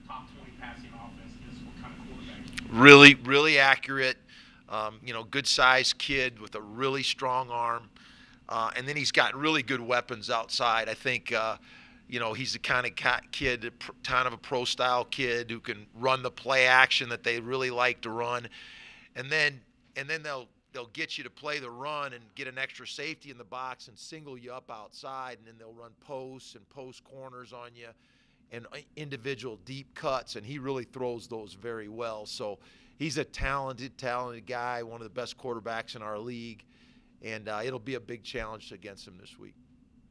top 20 passing offense is what kind of quarterback? Really, really accurate. Good sized kid with a really strong arm. And then he's got really good weapons outside. I think, he's the kind of kid, kind of a pro style kid who can run the play action that they really like to run. And then, they'll get you to play the run and get an extra safety in the box and single you up outside. And then they'll run posts and post corners on you and individual deep cuts. And he really throws those very well. So he's a talented guy, one of the best quarterbacks in our league. And it'll be a big challenge against him this week.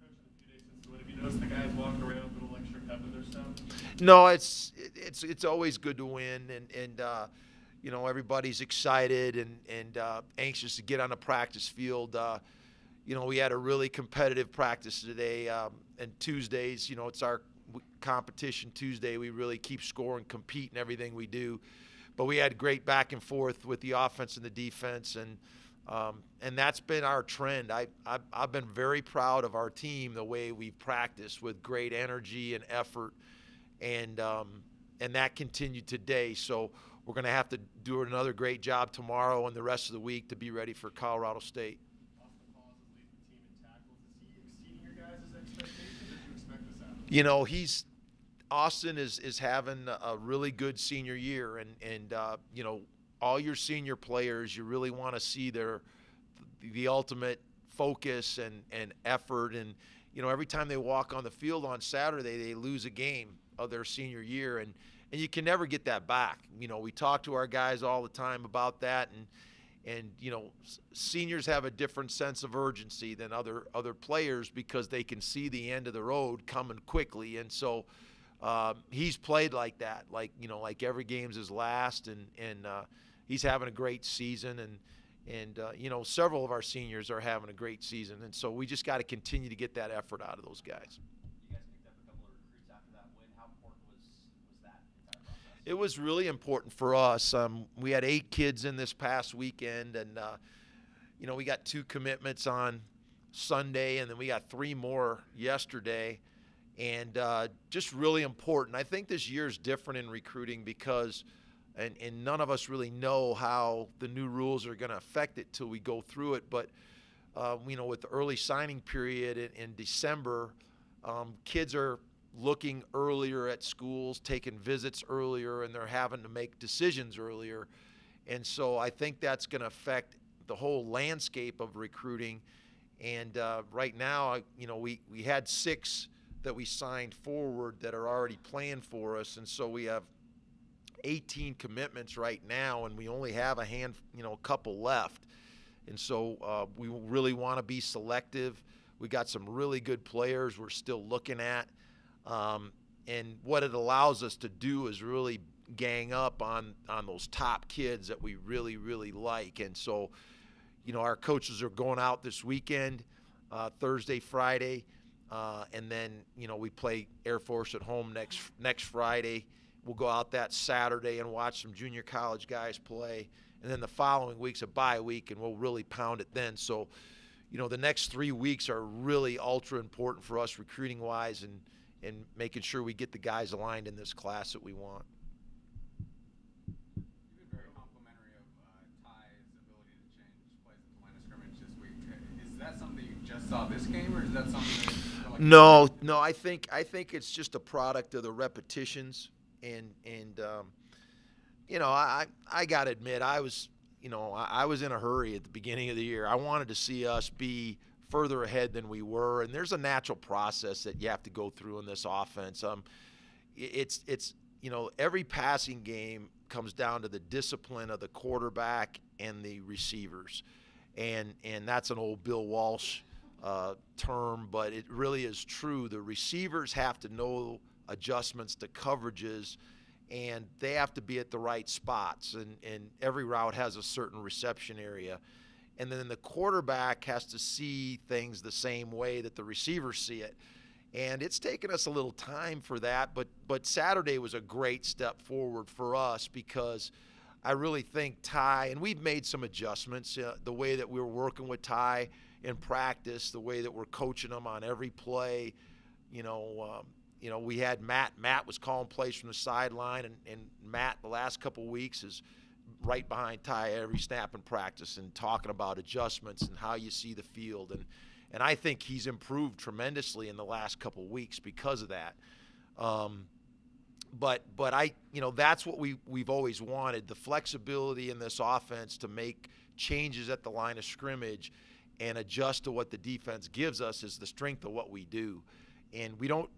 Coach, in a few days since the win, have you noticed the guys walking around with a little extra pep in their step? No, it's always good to win, and everybody's excited and anxious to get on the practice field. We had a really competitive practice today, and Tuesdays, it's our competition Tuesday. We really keep score and compete in everything we do, but we had great back and forth with the offense and the defense, and that's been our trend. I've been very proud of our team, the way we've practiced with great energy and effort, and that continued today. So we're going to have to do another great job tomorrow and the rest of the week to be ready for Colorado State. Paulhus is leading the team in tackles. Is he exceeding your guys' expectations, or do you expect this out? Austin is having a really good senior year, and all your senior players, you really want to see the ultimate focus and effort. And, every time they walk on the field on Saturday, they lose a game of their senior year. And you can never get that back. We talk to our guys all the time about that. And seniors have a different sense of urgency than other players because they can see the end of the road coming quickly. And so he's played like that, like every game's his last, and he's having a great season, and several of our seniors are having a great season, and so we just got to continue to get that effort out of those guys. You guys picked up a couple of recruits after that win. How important was that entire process? It was really important for us. We had 8 kids in this past weekend, and we got 2 commitments on Sunday, and then we got 3 more yesterday, and just really important. I think this year is different in recruiting because and none of us really know how the new rules are going to affect it till we go through it. But, with the early signing period in December, kids are looking earlier at schools, taking visits earlier, and they're having to make decisions earlier. And so I think that's going to affect the whole landscape of recruiting. And right now, we had 6 that we signed forward that are already playing for us. And so we have 18 commitments right now, and we only have a couple left. And so we really want to be selective. We got some really good players we're still looking at. And what it allows us to do is really gang up on those top kids that we really, really like. And so, our coaches are going out this weekend, Thursday, Friday, and then, we play Air Force at home next Friday. We'll go out that Saturday and watch some junior college guys play. And then the following week's a bye week, and we'll really pound it then. So, the next 3 weeks are really ultra important for us recruiting-wise and making sure we get the guys aligned in this class that we want. You've been very complimentary of Ty's ability to change plays at the line of scrimmage this week. Is that something you just saw this game, or is that something that No, I think it's just a product of the repetitions. And I got to admit, I was in a hurry at the beginning of the year. I wanted to see us be further ahead than we were, and there's a natural process that you have to go through in this offense. It's every passing game comes down to the discipline of the quarterback and the receivers, and that's an old Bill Walsh term, but it really is true. The receivers have to know adjustments to coverages, and they have to be at the right spots, and every route has a certain reception area. And then the quarterback has to see things the same way that the receivers see it. And it's taken us a little time for that, but Saturday was a great step forward for us because I really think Ty, and we've made some adjustments, the way that we were working with Ty in practice, the way that we're coaching him on every play, you know, we had Matt. Matt was calling plays from the sideline, and Matt the last couple of weeks is right behind Ty every snap in practice and talking about adjustments and how you see the field. And I think he's improved tremendously in the last couple of weeks because of that. But I, you know, that's what we've always wanted, the flexibility in this offense to make changes at the line of scrimmage and adjust to what the defense gives us is the strength of what we do. And we don't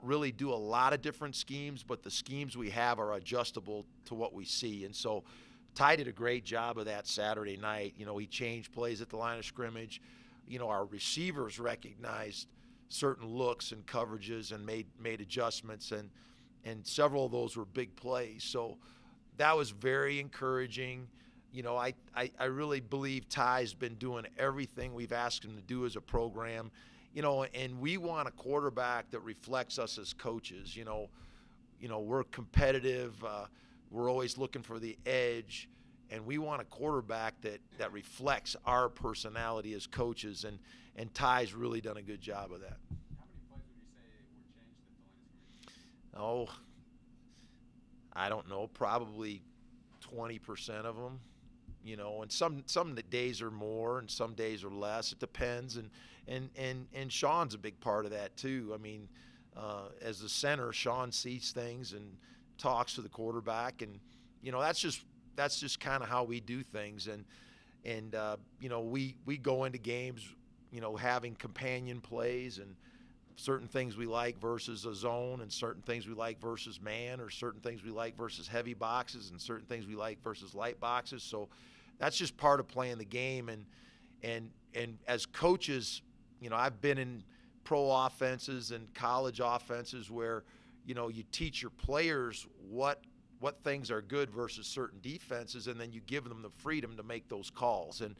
really do a lot of different schemes, but the schemes we have are adjustable to what we see. And so Ty did a great job of that Saturday night. You know, he changed plays at the line of scrimmage. You know, our receivers recognized certain looks and coverages and made adjustments, and several of those were big plays. So that was very encouraging. You know, I really believe Ty's been doing everything we've asked him to do as a program. You know, and we want a quarterback that reflects us as coaches. You know, we're competitive. We're always looking for the edge, and we want a quarterback that reflects our personality as coaches. And Ty's really done a good job of that. How many plays would you say were changed at the line of scrimmage? Oh, I don't know, probably 20% of them. You know, and some days are more and some days are less. It depends. And Sean's a big part of that too. I mean, as the center, Sean sees things and talks to the quarterback, and you know, that's just kind of how we do things. And you know, we go into games, you know, having companion plays and certain things we like versus a zone, and certain things we like versus man, or certain things we like versus heavy boxes, and certain things we like versus light boxes. So that's just part of playing the game. And as coaches, you know, I've been in pro offenses and college offenses where, you know, you teach your players what things are good versus certain defenses, and then you give them the freedom to make those calls. And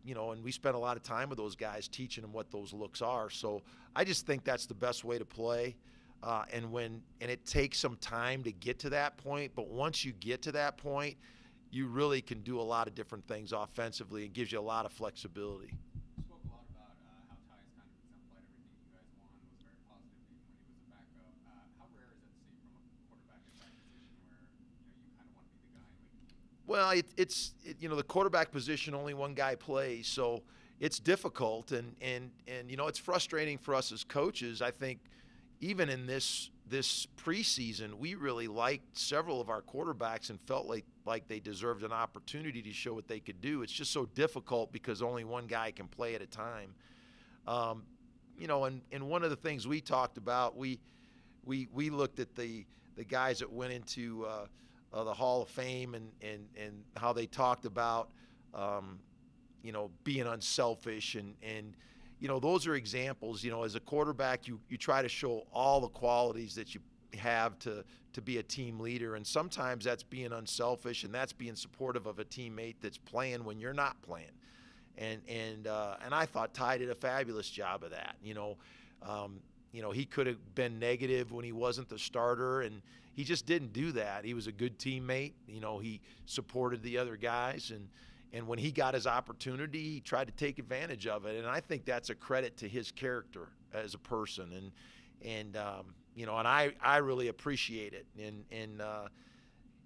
you know, and we spent a lot of time with those guys teaching them what those looks are. So I just think that's the best way to play. And it takes some time to get to that point, but once you get to that point, you really can do a lot of different things offensively. It gives you a lot of flexibility. You spoke a lot about how Ty's kind of exemplified everything you guys wanted, was very positive even when he was a backup. How rare is that to see from a quarterback in that position where, you know, you kind of want to be the guy and lead? Well, you know, the quarterback position, only one guy plays, so it's difficult, and you know, it's frustrating for us as coaches. I think even in this preseason, we really liked several of our quarterbacks and felt like they deserved an opportunity to show what they could do. It's just so difficult because only one guy can play at a time. You know, and one of the things we talked about, we looked at the guys that went into the Hall of Fame and how they talked about you know, being unselfish, and you know, those are examples. You know, as a quarterback, you try to show all the qualities that you have to be a team leader, and sometimes that's being unselfish, and that's being supportive of a teammate that's playing when you're not playing. And I thought Ty did a fabulous job of that. You know, he could have been negative when he wasn't the starter, and he just didn't do that. He was a good teammate. You know, he supported the other guys, and when he got his opportunity, he tried to take advantage of it. And I think that's a credit to his character as a person. And you know, and I really appreciate it. And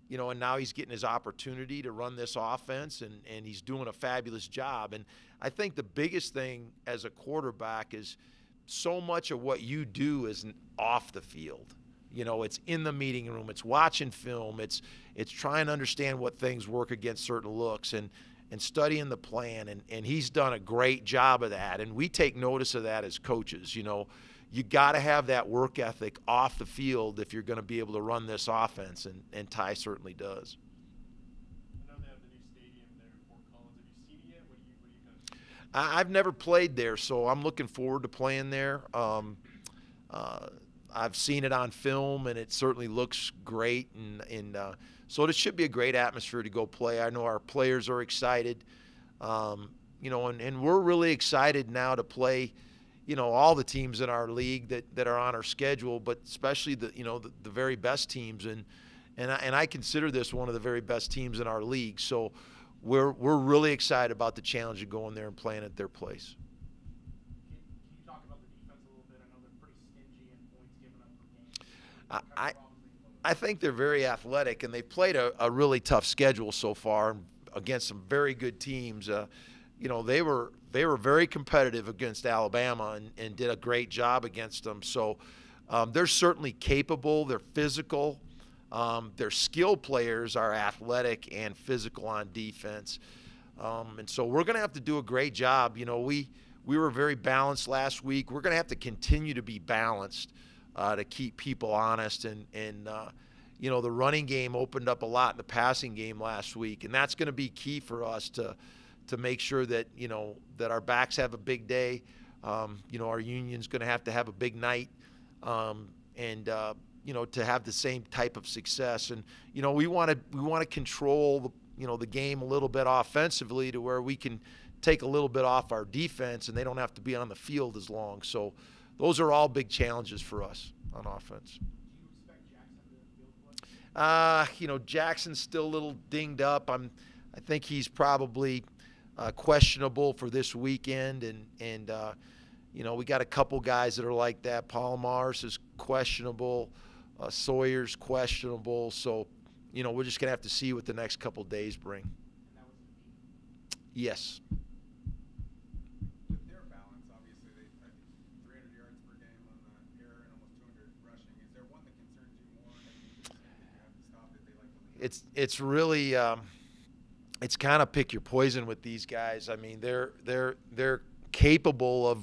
you know, and now he's getting his opportunity to run this offense, and he's doing a fabulous job. And I think the biggest thing as a quarterback is so much of what you do is off the field. You know, it's in the meeting room, it's watching film, it's trying to understand what things work against certain looks, and studying the plan, and he's done a great job of that, and we take notice of that as coaches. You know, you got to have that work ethic off the field if you're going to be able to run this offense, and Ty certainly does. I know they have the new stadium there in Fort Collins. Have you seen it yet? What do you kind of see? I've never played there, so I'm looking forward to playing there. I've seen it on film, and it certainly looks great, and so it should be a great atmosphere to go play. I know our players are excited, you know, and we're really excited now to play, you know, all the teams in our league that are on our schedule, but especially the very best teams, and I consider this one of the very best teams in our league. So we're really excited about the challenge of going there and playing at their place. Can you talk about the defense a little bit? I know they're pretty stingy in points I think they're very athletic, and they've played a really tough schedule so far against some very good teams. You know, they were very competitive against Alabama and did a great job against them. So they're certainly capable. They're physical. Their skill players are athletic and physical on defense. And so we're going to have to do a great job. You know, we were very balanced last week. We're going to have to continue to be balanced to keep people honest. And you know, the running game opened up a lot in the passing game last week. And that's going to be key for us to make sure that, you know, that our backs have a big day. You know, our union's going to have a big night. You know, to have the same type of success. And, you know, we want to control, the game a little bit offensively to where we can take a little bit off our defense and they don't have to be on the field as long. So those are all big challenges for us on offense. Do you expect Jackson to field goal? You know, Jackson's still a little dinged up. I think he's probably questionable for this weekend. And you know, we got a couple guys that are like that. Paulhus is questionable. Sawyer's questionable. So, you know, we're just going to have to see what the next couple days bring. And that was the knee? Yes. With their balance, obviously, they 300 yards per game on the air and almost 200 rushing. Is there one that concerns you more that you have to stop it? They like to lead? It's really it's kind of pick your poison with these guys. I mean, they're capable of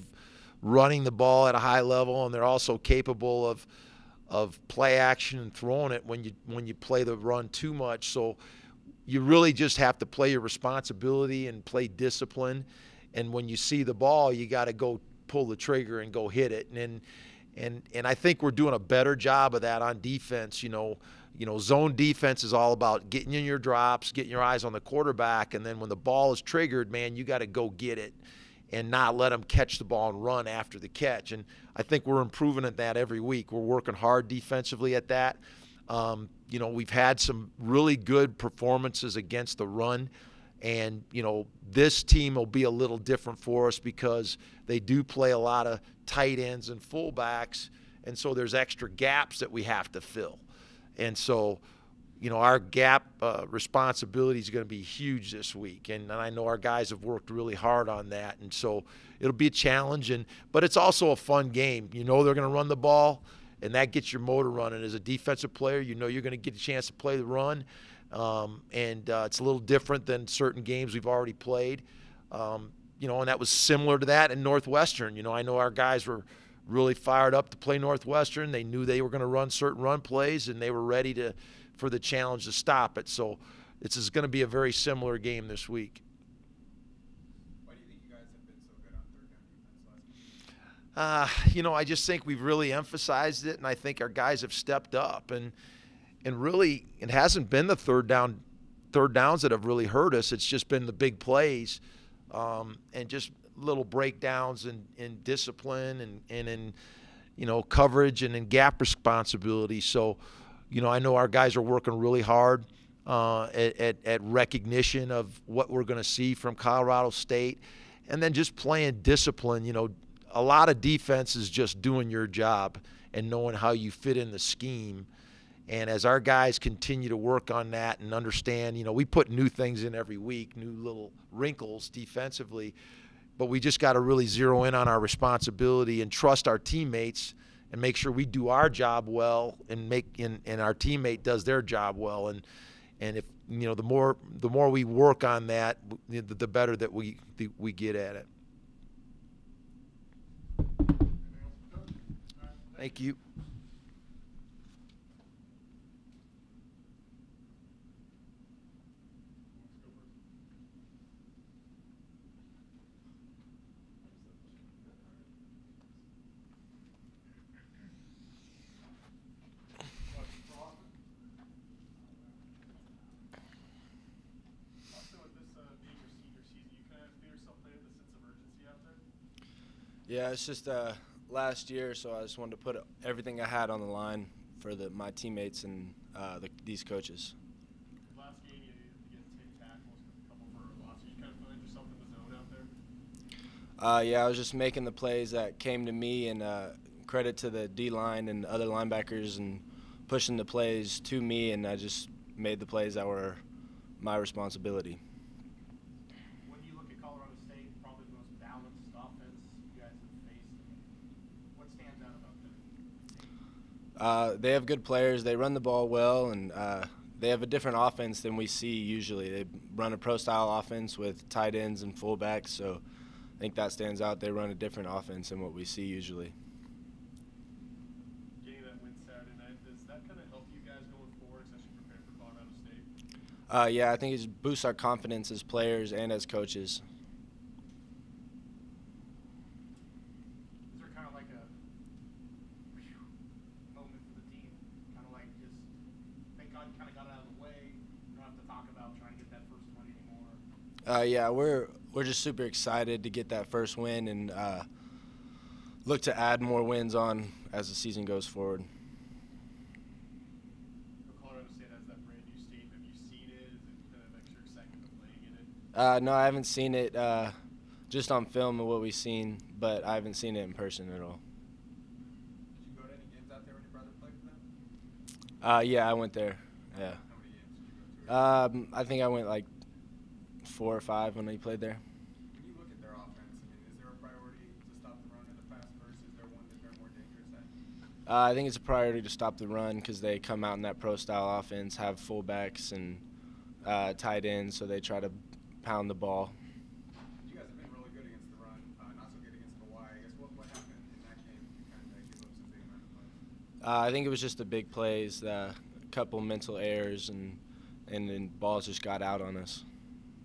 running the ball at a high level, and they're also capable of play action and throwing it when you play the run too much. So you really just have to play your responsibility and play discipline. And when you see the ball, you got to go pull the trigger and go hit it. And I think we're doing a better job of that on defense. You know, zone defense is all about getting in your drops, getting your eyes on the quarterback, and then when the ball is triggered, man, you got to go get it and not let them catch the ball and run after the catch. And I think we're improving at that every week. We're working hard defensively at that. You know, we've had some really good performances against the run. And, you know, this team will be a little different for us because they do play a lot of tight ends and fullbacks. And so there's extra gaps that we have to fill. And so, you know, our gap responsibility is going to be huge this week. And I know our guys have worked really hard on that. And so it'll be a challenge. But it's also a fun game. You know they're going to run the ball, and that gets your motor running. As a defensive player, you know you're going to get a chance to play the run. It's a little different than certain games we've already played. You know, and that was similar to that in Northwestern. You know, I know our guys were really fired up to play Northwestern. They knew they were going to run certain run plays, and they were ready for the challenge to stop it. So this is going to be a very similar game this week. Why do you think you guys have been so good on third down defense last week? You know, I just think we've really emphasized it, and I think our guys have stepped up. And really, it hasn't been the third downs that have really hurt us. It's just been the big plays and just little breakdowns in discipline and in, you know, coverage and in gap responsibility. So, you know, I know our guys are working really hard at recognition of what we're going to see from Colorado State, and then just playing discipline. You know, a lot of defense is just doing your job and knowing how you fit in the scheme. And as our guys continue to work on that and understand, you know, we put new things in every week, new little wrinkles defensively, but we just got to really zero in on our responsibility and trust our teammates and make sure we do our job well and our teammate does their job well. And if, you know, the more we work on that, the better that we get at it. Thank you. Yeah, it's just last year, so I just wanted to put everything I had on the line for my teammates and these coaches. Last game, you get 10 tackles, a couple for loss. You kind of find yourself in the zone out there? Yeah, I was just making the plays that came to me, and credit to the D-line and other linebackers and pushing the plays to me, and I just made the plays that were my responsibility. When you look at Colorado State, probably the most balanced offense you guys have faced, what stands out about them? They have good players. They run the ball well, and they have a different offense than we see usually. They run a pro-style offense with tight ends and fullbacks, so I think that stands out. They run a different offense than what we see usually. Getting that win Saturday night, does that kind of help you guys going forward, especially preparing for Colorado State? Yeah, I think it just boosts our confidence as players and as coaches. Is there kind of like a moment for the team? Kind of like just, thank God you kind of got it out of the way. You don't have to talk about trying to get that first win anymore. Yeah, we're just super excited to get that first win and look to add more wins on as the season goes forward. Colorado State has that brand new stadium. Have you seen it? Is it kind of extra excitement of playing in it? No, I haven't seen it just on film and what we've seen, but I haven't seen it in person at all. Did you go to any games out there when your brother played for them? Yeah, I went there. Yeah. How many games did you go to? I think I went like 4 or 5 when he played there. When you look at their offense, I mean, is there a priority to stop the run in the pass first? Is there one that they're more dangerous at? I think it's a priority to stop the run because they come out in that pro-style offense, have fullbacks and tight ends, so they try to pound the ball. You guys have been really good against the run, not so good against the Y. I guess what happened in that game? You kind of give up some big amount of plays. I think it was just the big plays, a couple mental errors, and then balls just got out on us.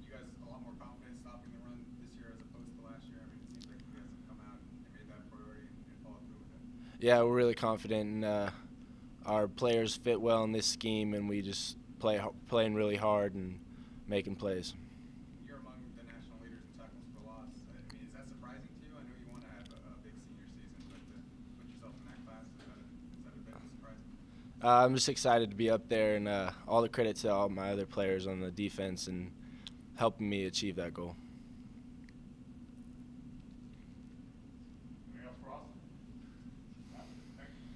You guys a lot more confident stopping the run this year as opposed to last year? I mean, it seems like you guys have come out and made that priority and followed through with it. Yeah, we're really confident, and our players fit well in this scheme, and we just playing really hard and making plays. You're among the national leaders in tackles for loss. I mean, is that surprising to you? I know you want to have a big senior season, but to put yourself in that class, is that a bit surprising? I'm just excited to be up there, and all the credit to all my other players on the defense and helping me achieve that goal. Anything else for Austin? Thank you.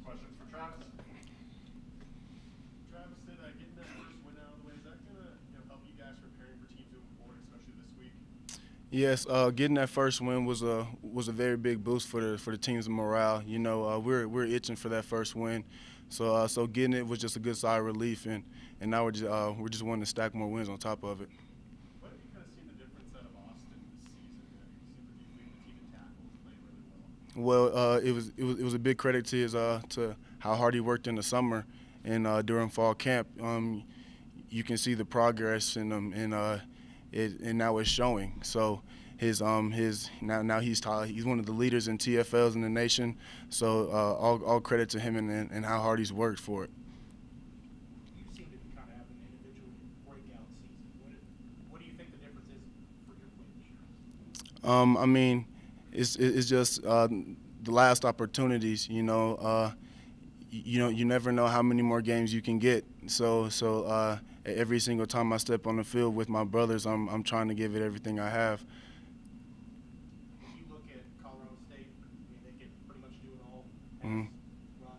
Questions for Travis? Travis, getting that first win out of the way, is that going to help you guys preparing for teams moving forward, especially this week? Yes, getting that first win was a very big boost for the team's morale. You know, we're itching for that first win, so getting it was just a good sigh of relief, and now we're just wanting to stack more wins on top of it. What have you kind of seen the difference out of Austin this season? It seems like he's leading the team in tackles, playing really well. Well, it was a big credit to his to how hard he worked in the summer and during fall camp. You can see the progress in him, and now it's showing. So now he's one of the leaders in TFLs in the nation. So all credit to him and how hard he's worked for it. You seem to kind of have an individual breakout season. What do you think the difference is for your play this year? I mean, it's just the last opportunities. You know, you never know how many more games you can get. So every single time I step on the field with my brothers, I'm trying to give it everything I have. When you look at Colorado State, I mean, they can pretty much do it all. Mhm. Run.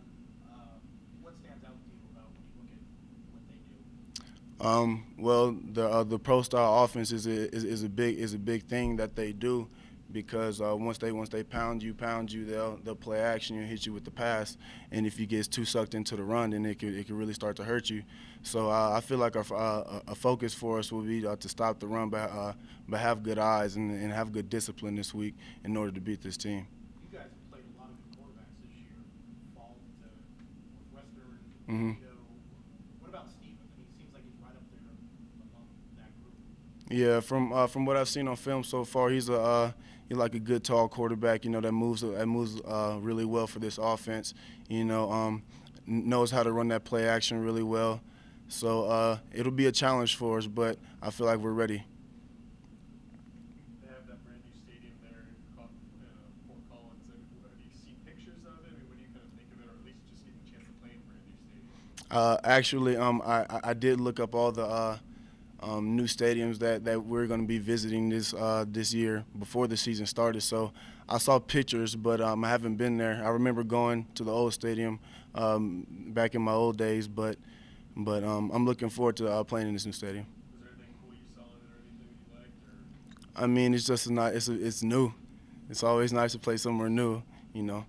What stands out to you about when you look at what they do? Well, the pro style offense is a big thing that they do, because once they pound you, they'll play action and hit you with the pass, and if you get too sucked into the run, then it could really start to hurt you. So I feel like a focus for us will be to stop the run, but have good eyes and have good discipline this week in order to beat this team. You guys have played a lot of good quarterbacks this year. Fall to Northwestern. Mm-hmm. What about Stephen? I mean, he seems like he's right up there among that group. Yeah, from what I've seen on film so far, he's like a good tall quarterback. You know, that moves really well for this offense. You know, knows how to run that play action really well. So it'll be a challenge for us, but I feel like we're ready. They have that brand new stadium there in Fort Collins. Have you seen pictures of it? I mean, what do you kind of think of it, or at least just getting a chance to play in a brand new stadium? Actually, I did look up all the new stadiums that we're going to be visiting this year before the season started. So I saw pictures, but I haven't been there. I remember going to the old stadium back in my old days, but I'm looking forward to playing in this new stadium. Was there anything cool you saw in it or anything you liked? I mean, it's just not. It's new. It's always nice to play somewhere new, you know. What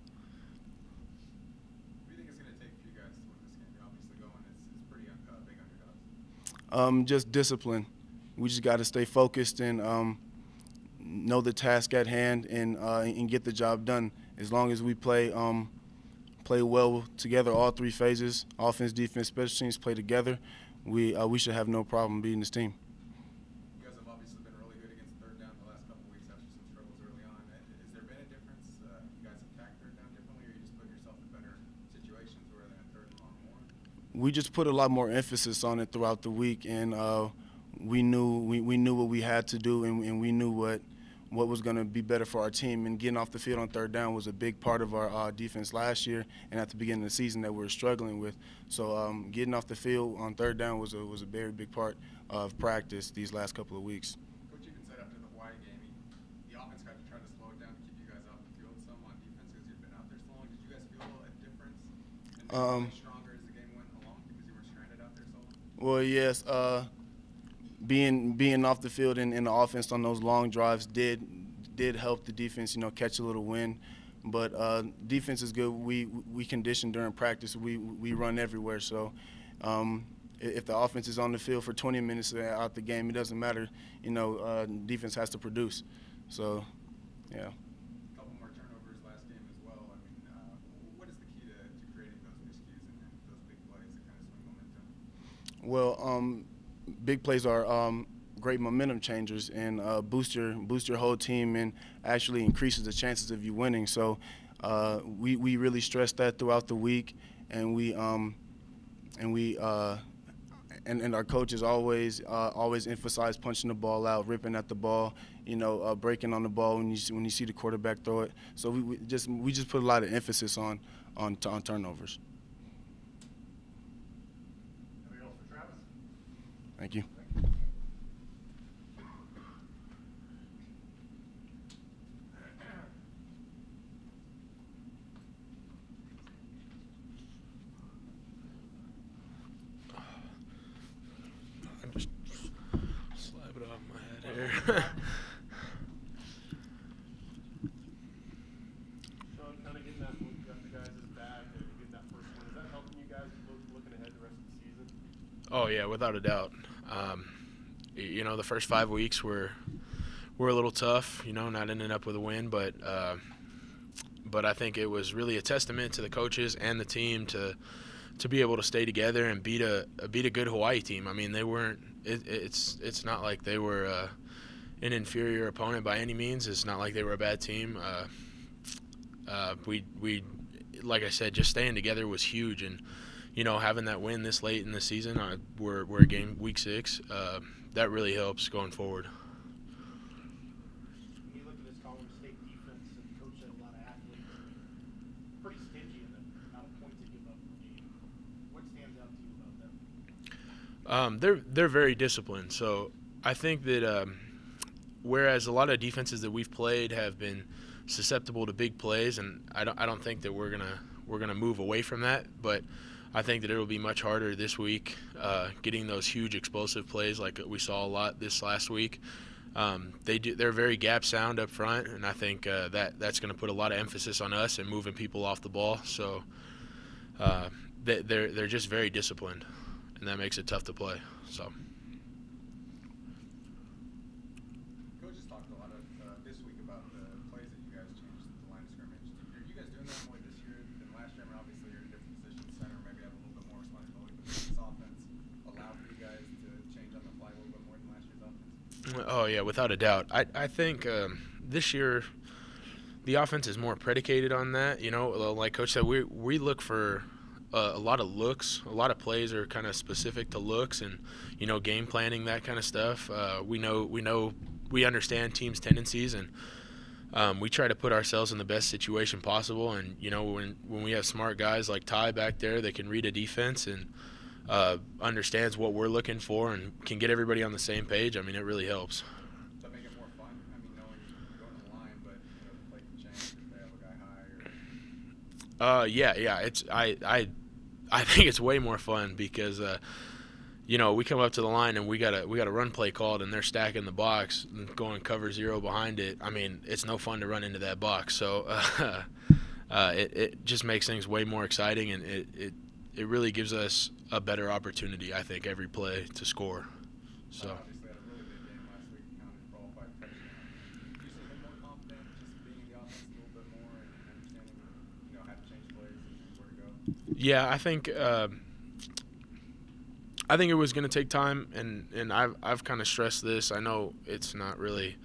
do you think it's going to take for you guys to win this game? You're obviously going. It's pretty big underdogs. Just discipline. We just got to stay focused and know the task at hand and get the job done. As long as we play well together, all three phases, offense, defense, special teams, play together, we should have no problem beating this team. You guys have obviously been really good against third down the last couple of weeks after some struggles early on. Has there been a difference? You guys attack third down differently, or you just put yourself in better situations where they're in third and long more? We just put a lot more emphasis on it throughout the week, and we knew what we had to do, and we knew what was going to be better for our team. And getting off the field on third down was a big part of our defense last year and at the beginning of the season that we were struggling with. So getting off the field on third down was a very big part of practice these last couple of weeks. Coach even said after the Hawaii game, the offense had to try to slow it down to keep you guys off the field some on defense because you've been out there so long. Did you guys feel a difference and stronger as the game went along because you were stranded out there so long? Well, yes. Being off the field in the offense on those long drives did help the defense, catch a little wind. But defense is good. We condition during practice. We run everywhere. So if the offense is on the field for 20 minutes out the game, it doesn't matter. Defense has to produce. So, yeah. A couple more turnovers last game as well. I mean, what is the key to creating those miscues and those big plays that kind of swing momentum? Well, big plays are great momentum changers and boost your whole team and actually increases the chances of you winning. So we really stress that throughout the week, and our coaches always emphasize punching the ball out, ripping at the ball, breaking on the ball when you see the quarterback throw it. So we just put a lot of emphasis on turnovers. Anything else for Travis? Thank you. I just slap it off my head here. Sean, kind of getting that look up the guys' back and getting that first one, is that helping you guys looking ahead the rest of the season? Oh yeah, without a doubt. The first 5 weeks were a little tough, not ending up with a win, but I think it was really a testament to the coaches and the team to be able to stay together and beat a good Hawaii team. I mean, they weren't. It's not like they were an inferior opponent by any means. It's not like they were a bad team. We like I said, just staying together was huge, and having that win this late in the season, we're game week 6. That really helps going forward. When you look at this Colorado State defense, and Coach said a lot of athletes, pretty stingy in the amount of points they give up per game. What stands out to you about them? They're very disciplined. So I think that whereas a lot of defenses that we've played have been susceptible to big plays, and I don't think that we're gonna move away from that, but I think that it'll be much harder this week getting those huge explosive plays like we saw a lot this last week. They're very gap sound up front, and I think that's going to put a lot of emphasis on us and moving people off the ball. So they're just very disciplined, and that makes it tough to play. So. Coach just talked a lot this week about the plays that you guys changed at the line of scrimmage. Are you guys doing that more this year than last year? I mean, obviously you're in a different position, center, maybe have a little bit more responsibility, but does this offense allow for you guys to change on the fly a little bit more than last year's offense? Oh yeah, without a doubt. I think this year the offense is more predicated on that. Like Coach said, we look for a lot of looks. A lot of plays are kind of specific to looks and game planning, that kind of stuff. We understand teams' tendencies, and we try to put ourselves in the best situation possible. And when we have smart guys like Ty back there that can read a defense and understands what we're looking for and can get everybody on the same page, I mean, it really helps. Does that make it more fun? I mean, knowing you're going to the line, but the play can change if they have a guy high or... Yeah. It's I think it's way more fun because we come up to the line and we got a run play called and they're stacking the box and going cover zero behind it. I mean, it's no fun to run into that box. So it just makes things way more exciting, and it really gives us a better opportunity, I think, every play to score. So. Obviously had a really big game last week, counted for all 5 touchdowns. Do you seem more confident just being in the offense a little bit more and understanding, how to change plays and where to go? Yeah, I think it was going to take time, and I've kind of stressed this. I know it's not really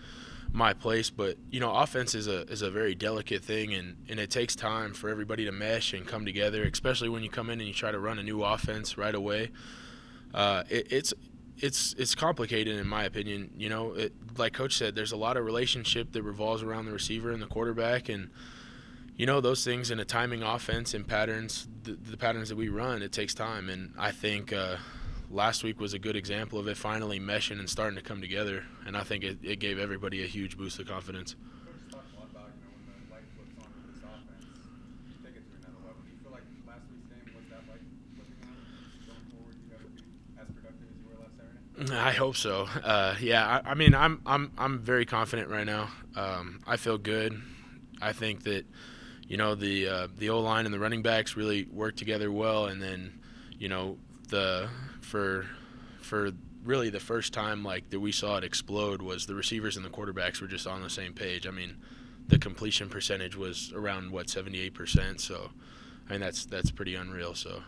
my place, but offense is a very delicate thing, and it takes time for everybody to mesh and come together, especially when you come in and you try to run a new offense right away. It's complicated in my opinion. Like Coach said, there's a lot of relationship that revolves around the receiver and the quarterback, and those things in a timing offense and patterns, the patterns that we run, it takes time. And I think last week was a good example of it finally meshing and starting to come together. And I think it gave everybody a huge boost of confidence. Coach talked a lot about, when the light flips on with this offense, you take it to another level. Do you feel like last week's game was that light flipping on? Going forward, you guys will be as productive as you were last Saturday? I hope so. I mean, I'm very confident right now. I feel good. I think that the O-line and the running backs really work together well, and then for really the first time that we saw it explode was the receivers and the quarterbacks were just on the same page. I mean, the completion percentage was around 78%, so I mean that's pretty unreal. So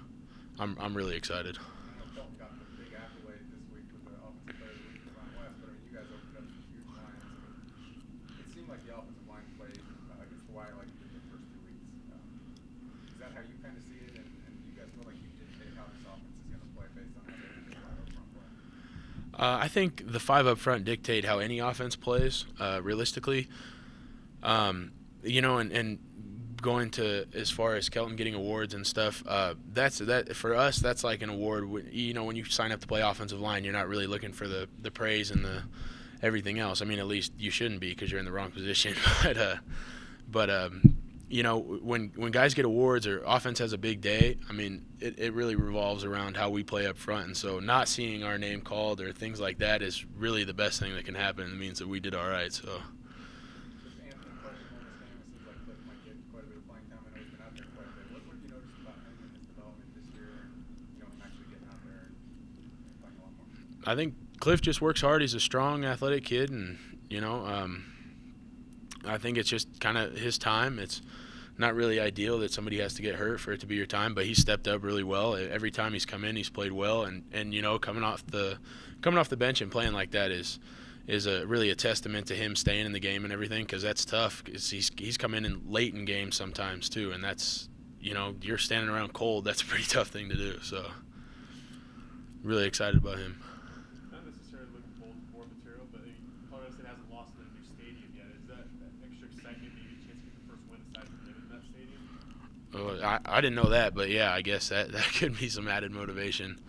I'm really excited. Got the big accolade this week with the offensive player of the week for Ron West, but I mean, you guys opened up some huge lines. It seemed like the offensive line played against Hawaii like you did the first 2 weeks. Is that how you kind of see it, and do you guys feel like you dictate how this offense is going to play based on how they do the 5 up front play? I think the 5 up front dictate how any offense plays, realistically. And going to as far as Kelton getting awards and stuff, that for us, that's like an award. When you sign up to play offensive line, you're not really looking for the praise and the everything else. I mean, at least you shouldn't be because you're in the wrong position. But when guys get awards or offense has a big day, I mean, it really revolves around how we play up front. And so not seeing our name called or things like that is really the best thing that can happen. It means that we did all right. So. I think Cliff just works hard. He's a strong, athletic kid, and I think it's just kind of his time. It's not really ideal that somebody has to get hurt for it to be your time, but he stepped up really well. Every time he's come in, he's played well, and coming off the bench and playing like that is really a testament to him staying in the game and everything, because that's tough. Cause he's come in late in games sometimes too, and that's you're standing around cold. That's a pretty tough thing to do. So really excited about him. I didn't know that, but yeah, I guess that could be some added motivation.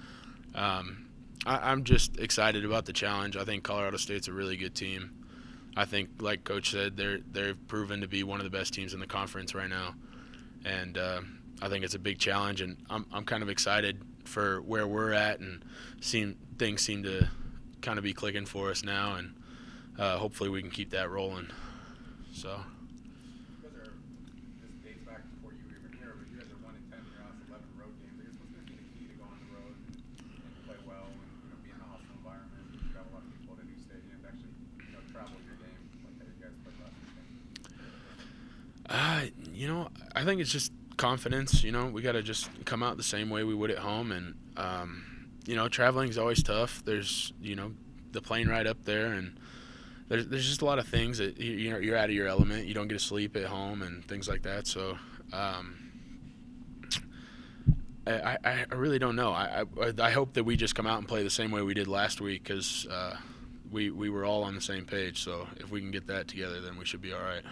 I'm just excited about the challenge. I think Colorado State's a really good team. I think, like Coach said, they've proven to be one of the best teams in the conference right now, and I think it's a big challenge. And I'm kind of excited for where we're at, and things seem to kind of be clicking for us now, and hopefully we can keep that rolling. So. I think it's just confidence. We got to just come out the same way we would at home, and traveling is always tough. There's the plane ride up there, and there's just a lot of things that you're out of your element. You don't get to sleep at home and things like that. So I really don't know. I hope that we just come out and play the same way we did last week, because we were all on the same page. So if we can get that together, then we should be all right.